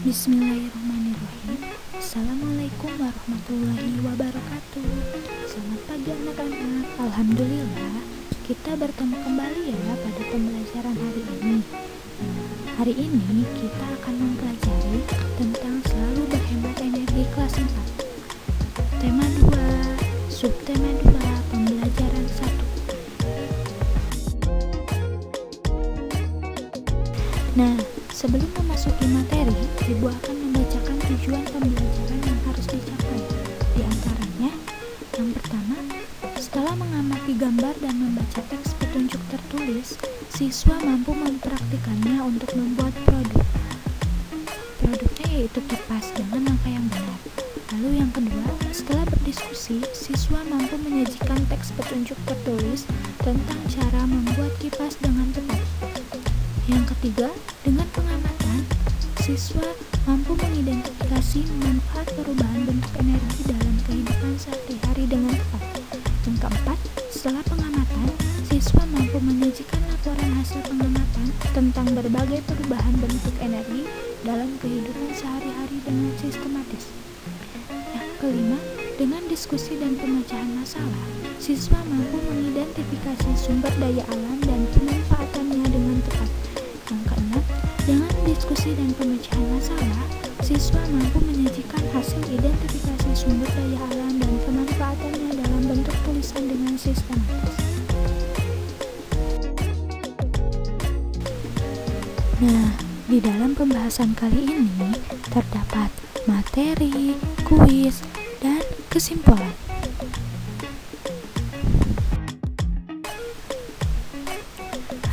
Bismillahirrahmanirrahim. Assalamualaikum warahmatullahi wabarakatuh. Selamat pagi anak-anak. Alhamdulillah kita bertemu kembali ya pada pembelajaran hari ini. Hari ini kita akan mempelajari tentang selalu berhemat energi kelas 4. Tema 2, subtema 2, pembelajaran 1. Nah, sebelum memasuki materi, Ibu akan membacakan tujuan pembelajaran yang harus dicapai. Di antaranya, yang pertama, setelah mengamati gambar dan membaca teks petunjuk tertulis, siswa mampu mempraktikannya untuk membuat produk. Produknya yaitu kipas dengan langkah yang benar. Lalu yang kedua, setelah berdiskusi, siswa mampu menyajikan teks petunjuk tertulis tentang cara membuat kipas dengan tepat. Yang ketiga, dengan pengamatan, siswa mampu mengidentifikasi manfaat perubahan bentuk energi dalam kehidupan sehari-hari dengan tepat. Yang keempat, setelah pengamatan, siswa mampu menyajikan laporan hasil pengamatan tentang berbagai perubahan bentuk energi dalam kehidupan sehari-hari dengan sistematis. Yang kelima, dengan diskusi dan pemecahan masalah, siswa mampu mengidentifikasi sumber daya alam dan pemanfaatannya dengan tepat. Yang keenam, dengan diskusi dan pemecahan masalah, siswa mampu menyajikan hasil identifikasi sumber daya alam dan pemanfaatannya dalam bentuk tulisan dengan sistematis. Nah, di dalam pembahasan kali ini terdapat materi, kuis, dan kesimpulan.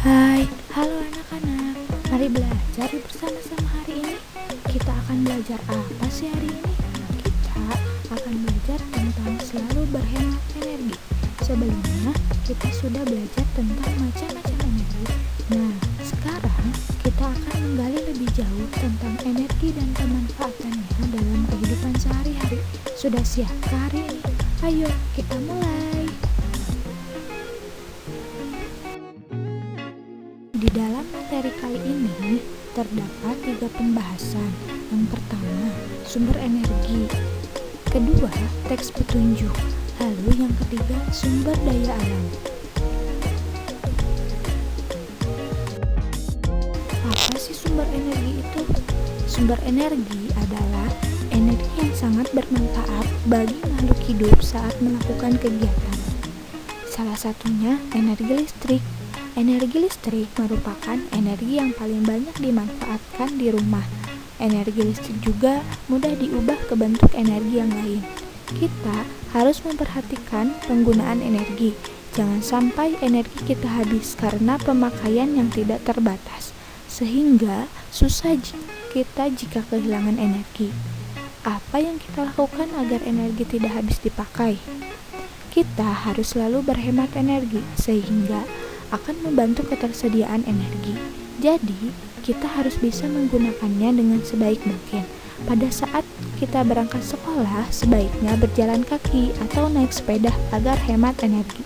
Hai, halo anak-anak. Mari belajar bersama-sama hari ini. Kita akan belajar apa sih hari ini? Kita akan belajar tentang selalu berhemat energi. Sebelumnya, kita sudah belajar tentang macam-macam energi. Nah, sekarang kita akan menggali lebih jauh tentang energi dan pemanfaatannya dalam kehidupan sehari-hari. Sudah siap hari ini? Ayo, kita mulai. Di dalam materi kali ini terdapat 3 pembahasan. Yang pertama, sumber energi. Kedua, teks petunjuk. Lalu yang ketiga, sumber daya alam. Apa sih sumber energi itu? Sumber energi adalah energi yang sangat bermanfaat bagi makhluk hidup saat melakukan kegiatan. Salah satunya energi listrik. Energi listrik merupakan energi yang paling banyak dimanfaatkan di rumah. Energi listrik juga mudah diubah ke bentuk energi yang lain. Kita harus memperhatikan penggunaan energi. Jangan sampai energi kita habis karena pemakaian yang tidak terbatas, sehingga susah kita jika kehilangan energi. Apa yang kita lakukan agar energi tidak habis dipakai? Kita harus selalu berhemat energi, sehingga akan membantu ketersediaan energi. Jadi, kita harus bisa menggunakannya dengan sebaik mungkin. Pada saat kita berangkat sekolah, sebaiknya berjalan kaki atau naik sepeda agar hemat energi.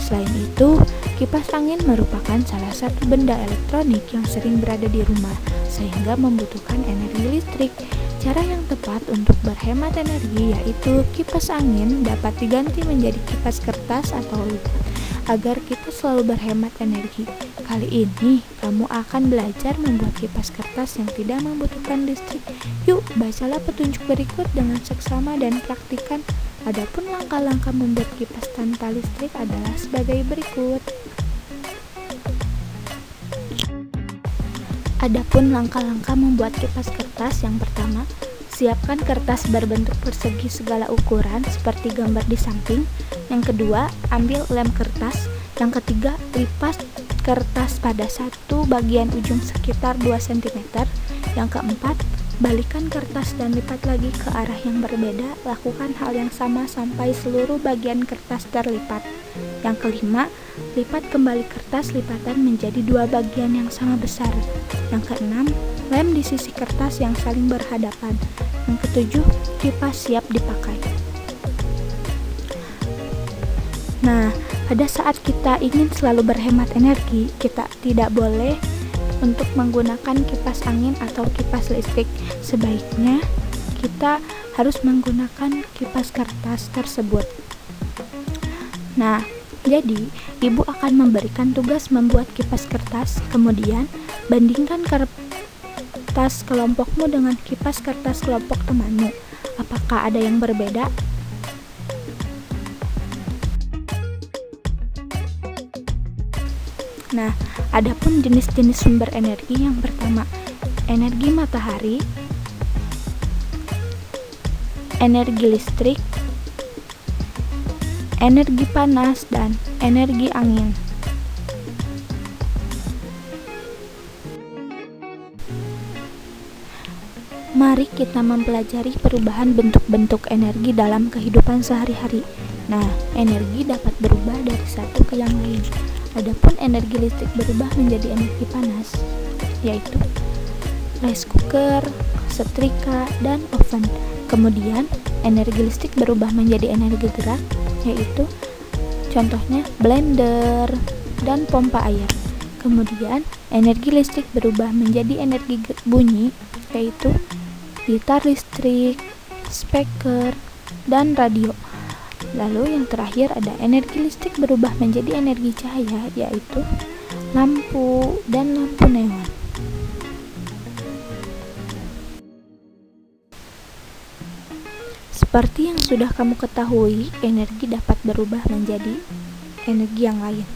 Selain itu, kipas angin merupakan salah satu benda elektronik yang sering berada di rumah, sehingga membutuhkan energi listrik. Cara yang tepat untuk berhemat energi yaitu kipas angin dapat diganti menjadi kipas kertas atau lipat, agar kita selalu berhemat energi. Kali ini, kamu akan belajar membuat kipas kertas yang tidak membutuhkan listrik. Yuk, bacalah petunjuk berikut dengan seksama dan praktikan. Adapun langkah-langkah membuat kipas tanpa listrik adalah sebagai berikut. Adapun langkah-langkah membuat kipas kertas, yang pertama, siapkan kertas berbentuk persegi segala ukuran seperti gambar di samping. Yang kedua, ambil lem kertas. Yang ketiga, lipat kertas pada satu bagian ujung sekitar 2 cm. Yang keempat, balikan kertas dan lipat lagi ke arah yang berbeda. Lakukan hal yang sama sampai seluruh bagian kertas terlipat. Yang kelima, lipat kembali kertas lipatan menjadi 2 bagian yang sama besar. Yang keenam, lem di sisi kertas yang saling berhadapan. Yang ketujuh, kipas siap dipakai. Nah, pada saat kita ingin selalu berhemat energi, kita tidak boleh untuk menggunakan kipas angin atau kipas listrik. Sebaiknya kita harus menggunakan kipas kertas tersebut. Nah, jadi ibu akan memberikan tugas membuat kipas kertas, kemudian bandingkan kertas kelompokmu dengan kipas kertas kelompok temanmu. Apakah ada yang berbeda? Nah, adapun jenis-jenis sumber energi yang pertama, energi matahari, energi listrik, energi panas, dan energi angin. Mari kita mempelajari perubahan bentuk-bentuk energi dalam kehidupan sehari-hari. Nah, energi dapat berubah dari satu ke yang lain. Adapun energi listrik berubah menjadi energi panas, yaitu rice cooker, setrika, dan oven. Kemudian, energi listrik berubah menjadi energi gerak, yaitu contohnya blender dan pompa air. Kemudian, energi listrik berubah menjadi energi bunyi, yaitu gitar listrik, speaker, dan radio. Lalu yang terakhir ada energi listrik berubah menjadi energi cahaya, yaitu lampu dan lampu neon. Seperti yang sudah kamu ketahui, energi dapat berubah menjadi energi yang lain.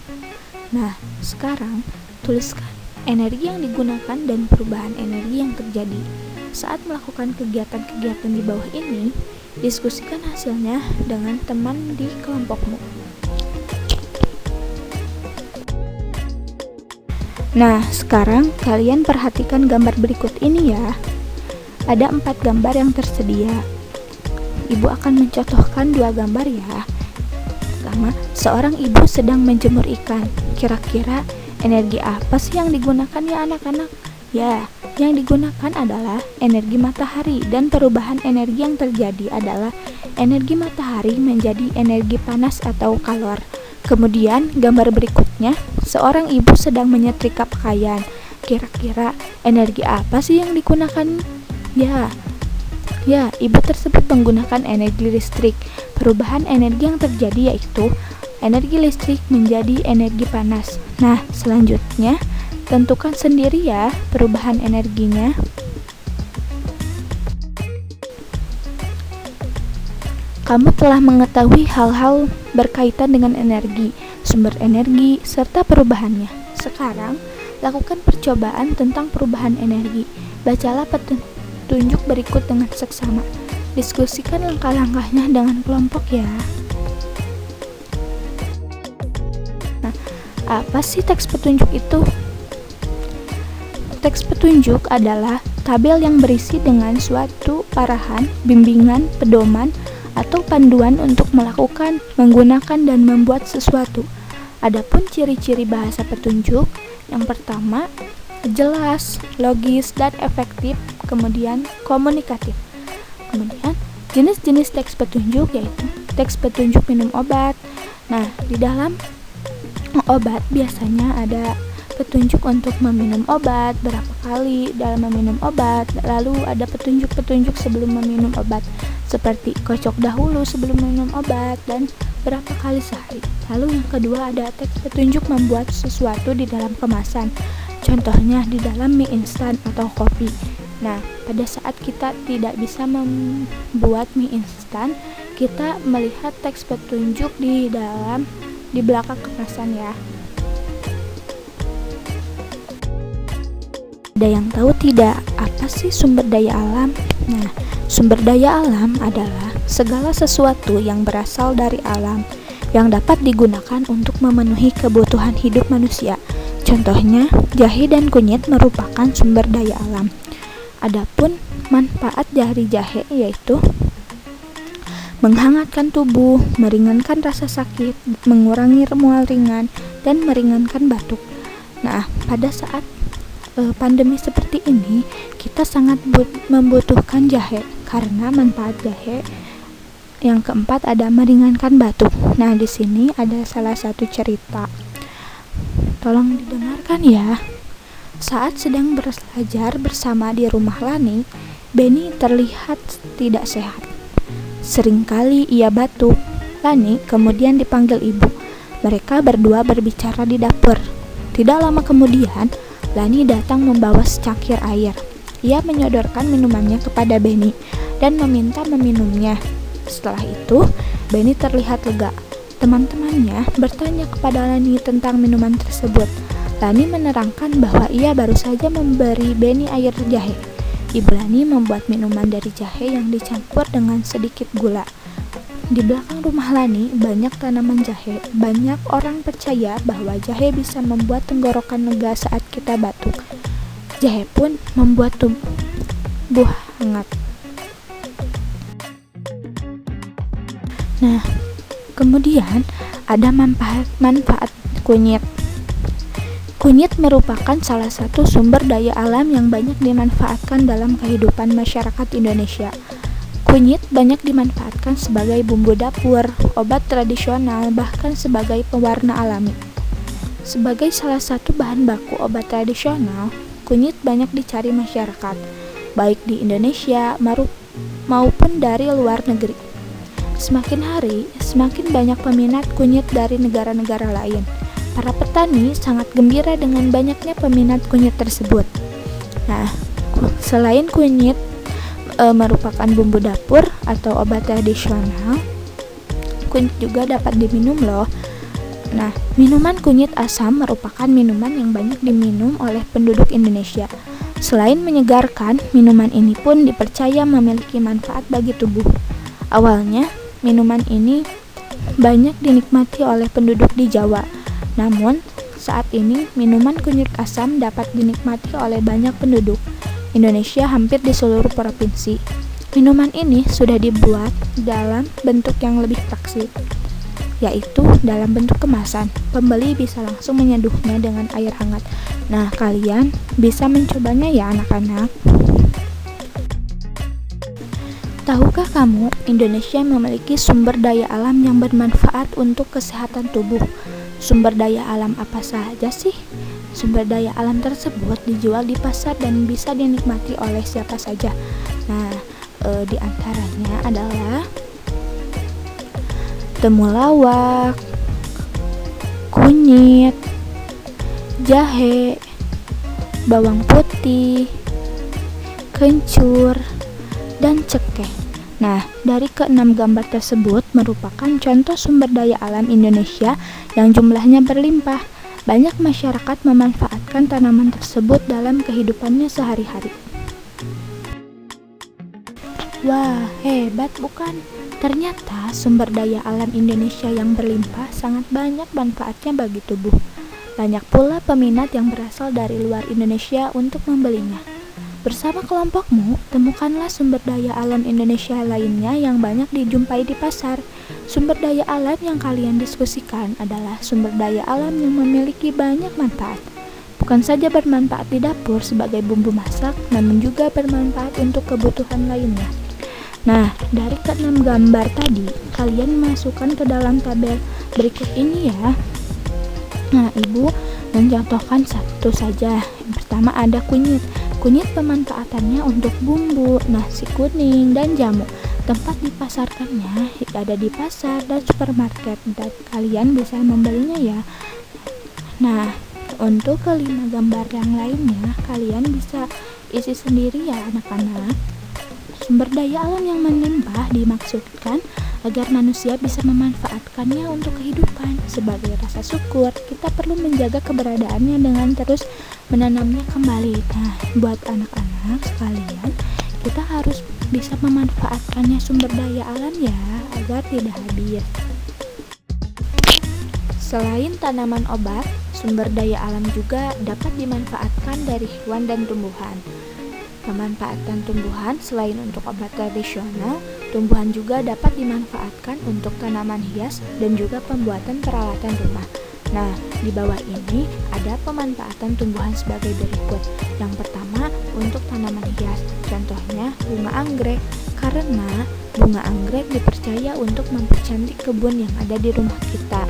Nah, sekarang tuliskan energi yang digunakan dan perubahan energi yang terjadi. Saat melakukan kegiatan-kegiatan di bawah ini, diskusikan hasilnya dengan teman di kelompokmu. Nah, sekarang kalian perhatikan gambar berikut ini ya. Ada 4 gambar yang tersedia. Ibu akan mencontohkan 2 gambar ya. Pertama, seorang ibu sedang menjemur ikan. Kira-kira energi apa sih yang digunakan ya anak-anak? Ya, yang digunakan adalah energi matahari, dan perubahan energi yang terjadi adalah energi matahari menjadi energi panas atau kalor. Kemudian gambar berikutnya, seorang ibu sedang menyetrika pakaian. Kira-kira energi apa sih yang digunakan? Ya, ibu tersebut menggunakan energi listrik. Perubahan energi yang terjadi yaitu energi listrik menjadi energi panas. Nah, selanjutnya tentukan sendiri ya perubahan energinya. Kamu telah mengetahui hal-hal berkaitan dengan energi, sumber energi, serta perubahannya. Sekarang, lakukan percobaan tentang perubahan energi. Bacalah petunjuk berikut dengan seksama. Diskusikan langkah-langkahnya dengan kelompok ya. Nah, apa sih teks petunjuk itu? Teks petunjuk adalah tabel yang berisi dengan suatu arahan, bimbingan, pedoman, atau panduan untuk melakukan, menggunakan, dan membuat sesuatu. Adapun ciri-ciri bahasa petunjuk, yang pertama, jelas, logis, dan efektif, kemudian komunikatif. Kemudian, jenis-jenis teks petunjuk yaitu teks petunjuk minum obat. Nah, di dalam obat biasanya ada petunjuk untuk meminum obat, berapa kali dalam meminum obat, lalu ada petunjuk-petunjuk sebelum meminum obat, seperti kocok dahulu sebelum minum obat, dan berapa kali sehari. Lalu yang kedua ada teks petunjuk membuat sesuatu di dalam kemasan, contohnya di dalam mie instan atau kopi. Nah, pada saat kita tidak bisa membuat mie instan, kita melihat teks petunjuk di belakang kemasan ya. Ada yang tahu tidak apa sih sumber daya alam? Nah, sumber daya alam adalah segala sesuatu yang berasal dari alam yang dapat digunakan untuk memenuhi kebutuhan hidup manusia. Contohnya, jahe dan kunyit merupakan sumber daya alam. Adapun manfaat dari jahe yaitu menghangatkan tubuh, meringankan rasa sakit, mengurangi mual ringan, dan meringankan batuk. Nah, pada saat pandemi seperti ini, kita sangat membutuhkan jahe karena manfaat jahe. Yang keempat ada meringankan batuk. Nah, di sini ada salah satu cerita. Tolong didengarkan ya. Saat sedang belajar bersama di rumah Lani, Benny terlihat tidak sehat. Seringkali ia batuk. Lani kemudian dipanggil ibu. Mereka berdua berbicara di dapur. Tidak lama kemudian, Lani datang membawa secangkir air. Ia menyodorkan minumannya kepada Benny dan meminta meminumnya. Setelah itu, Benny terlihat lega. Teman-temannya bertanya kepada Lani tentang minuman tersebut. Lani menerangkan bahwa ia baru saja memberi Benny air jahe. Ibu Lani membuat minuman dari jahe yang dicampur dengan sedikit gula. Di belakang rumah Lani banyak tanaman jahe. Banyak orang percaya bahwa jahe bisa membuat tenggorokan lega saat kita batuk. Jahe pun membuat tubuh hangat. Nah, kemudian ada manfaat kunyit. Kunyit merupakan salah satu sumber daya alam yang banyak dimanfaatkan dalam kehidupan masyarakat Indonesia. Kunyit banyak dimanfaatkan sebagai bumbu dapur, obat tradisional, bahkan sebagai pewarna alami. Sebagai salah satu bahan baku obat tradisional, kunyit banyak dicari masyarakat, baik di Indonesia maupun dari luar negeri. Semakin hari, semakin banyak peminat kunyit dari negara-negara lain. Para petani sangat gembira dengan banyaknya peminat kunyit tersebut. Nah, selain kunyit merupakan bumbu dapur atau obat tradisional, kunyit juga dapat diminum loh. Nah, minuman kunyit asam merupakan minuman yang banyak diminum oleh penduduk Indonesia. Selain menyegarkan, minuman ini pun dipercaya memiliki manfaat bagi tubuh. Awalnya, minuman ini banyak dinikmati oleh penduduk di Jawa. Namun, saat ini minuman kunyit asam dapat dinikmati oleh banyak penduduk Indonesia hampir di seluruh provinsi. Minuman ini sudah dibuat dalam bentuk yang lebih praktis, yaitu dalam bentuk kemasan. Pembeli bisa langsung menyeduhnya dengan air hangat. Nah, kalian bisa mencobanya ya anak-anak. Tahukah kamu, Indonesia memiliki sumber daya alam yang bermanfaat untuk kesehatan tubuh. Sumber daya alam apa saja sih? Sumber daya alam tersebut dijual di pasar dan bisa dinikmati oleh siapa saja. Nah, di antaranya adalah temulawak, kunyit, jahe, bawang putih, kencur, dan cekeh. Nah, dari keenam gambar tersebut merupakan contoh sumber daya alam Indonesia yang jumlahnya berlimpah. Banyak masyarakat memanfaatkan tanaman tersebut dalam kehidupannya sehari-hari. Wah, hebat bukan? Ternyata sumber daya alam Indonesia yang berlimpah sangat banyak manfaatnya bagi tubuh. Banyak pula peminat yang berasal dari luar Indonesia untuk membelinya. Bersama kelompokmu, temukanlah sumber daya alam Indonesia lainnya yang banyak dijumpai di pasar. Sumber daya alam yang kalian diskusikan adalah sumber daya alam yang memiliki banyak manfaat. Bukan saja bermanfaat di dapur sebagai bumbu masak, namun juga bermanfaat untuk kebutuhan lainnya. Nah, dari keenam gambar tadi, kalian masukkan ke dalam tabel berikut ini ya. Nah, Ibu mencontohkan satu saja. Yang pertama ada kunyit. Kunyit pemanfaatannya untuk bumbu, nasi kuning, dan jamu. Tempat dipasarkannya ada di pasar dan supermarket, dan kalian bisa membelinya ya. Nah, untuk kelima gambar yang lainnya, kalian bisa isi sendiri ya anak-anak. Sumber daya alam yang melimpah dimaksudkan agar manusia bisa memanfaatkannya untuk kehidupan. Sebagai rasa syukur, kita perlu menjaga keberadaannya dengan terus menanamnya kembali. Nah, buat anak-anak sekalian, kita harus bisa memanfaatkannya sumber daya alam ya, agar tidak habis. Selain tanaman obat, sumber daya alam juga dapat dimanfaatkan dari hewan dan tumbuhan. Pemanfaatan tumbuhan selain untuk obat tradisional, tumbuhan juga dapat dimanfaatkan untuk tanaman hias dan juga pembuatan peralatan rumah. Nah, di bawah ini ada pemanfaatan tumbuhan sebagai berikut. Yang pertama, untuk tanaman hias. Contohnya bunga anggrek, karena bunga anggrek dipercaya untuk mempercantik kebun yang ada di rumah kita.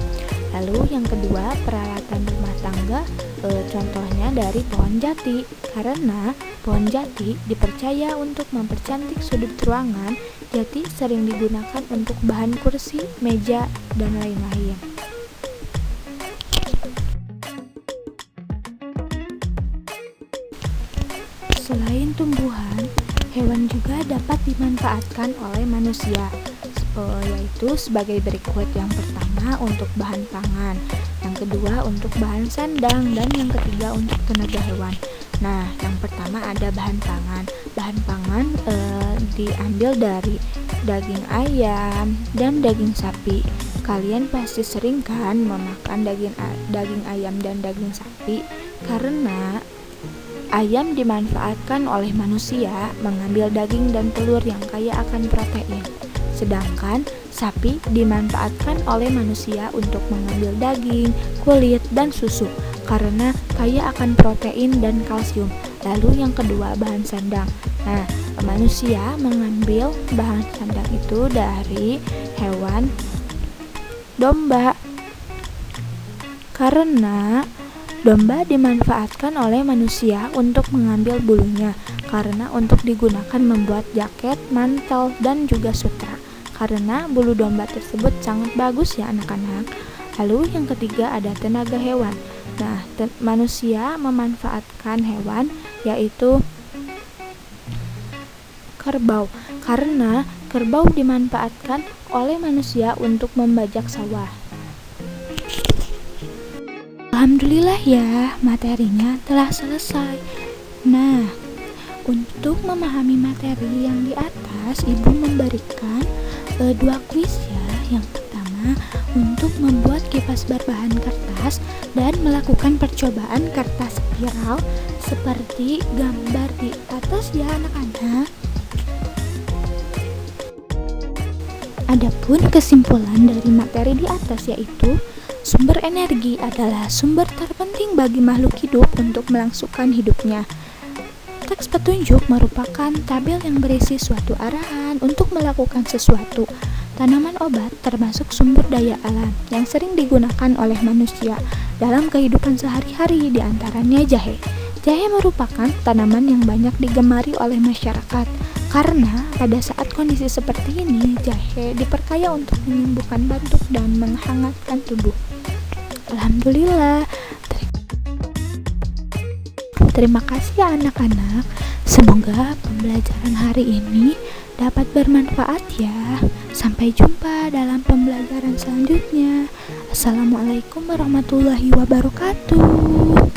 Lalu yang kedua, peralatan rumah tangga. Contohnya dari pohon jati, karena pohon jati dipercaya untuk mempercantik sudut ruangan. Jati sering digunakan untuk bahan kursi, meja, dan lain-lain. Selain tumbuhan, hewan juga dapat dimanfaatkan oleh manusia, yaitu sebagai berikut. Yang pertama untuk bahan pangan, yang kedua untuk bahan sandang, dan yang ketiga untuk tenaga hewan. Nah, yang pertama ada bahan pangan. Bahan pangan diambil dari daging ayam dan daging sapi. Kalian pasti sering kan memakan daging ayam dan daging sapi, karena ayam dimanfaatkan oleh manusia mengambil daging dan telur yang kaya akan protein. Sedangkan sapi dimanfaatkan oleh manusia untuk mengambil daging, kulit, dan susu karena kaya akan protein dan kalsium. Lalu yang kedua bahan sandang. Nah, manusia mengambil bahan sandang itu dari hewan domba. Karena domba dimanfaatkan oleh manusia untuk mengambil bulunya, karena untuk digunakan membuat jaket, mantel, dan juga sutra. Karena bulu domba tersebut sangat bagus ya anak-anak. Lalu yang ketiga ada tenaga hewan. Nah, manusia memanfaatkan hewan yaitu kerbau, karena kerbau dimanfaatkan oleh manusia untuk membajak sawah. Alhamdulillah ya, materinya telah selesai. Nah, untuk memahami materi yang di atas, Ibu memberikan 2 kuis ya. Yang pertama, untuk membuat kipas berbahan kertas dan melakukan percobaan kertas spiral seperti gambar di atas ya anak-anak. Adapun kesimpulan dari materi di atas yaitu sumber energi adalah sumber terpenting bagi makhluk hidup untuk melangsungkan hidupnya. Teks petunjuk merupakan tabel yang berisi suatu arahan untuk melakukan sesuatu. Tanaman obat termasuk sumber daya alam yang sering digunakan oleh manusia dalam kehidupan sehari-hari, di antaranya jahe. Jahe merupakan tanaman yang banyak digemari oleh masyarakat karena pada saat kondisi seperti ini, jahe dipercaya untuk menyembuhkan batuk dan menghangatkan tubuh. Alhamdulillah. Terima kasih ya anak-anak. Semoga pembelajaran hari ini dapat bermanfaat ya. Sampai jumpa dalam pembelajaran selanjutnya. Assalamualaikum warahmatullahi wabarakatuh.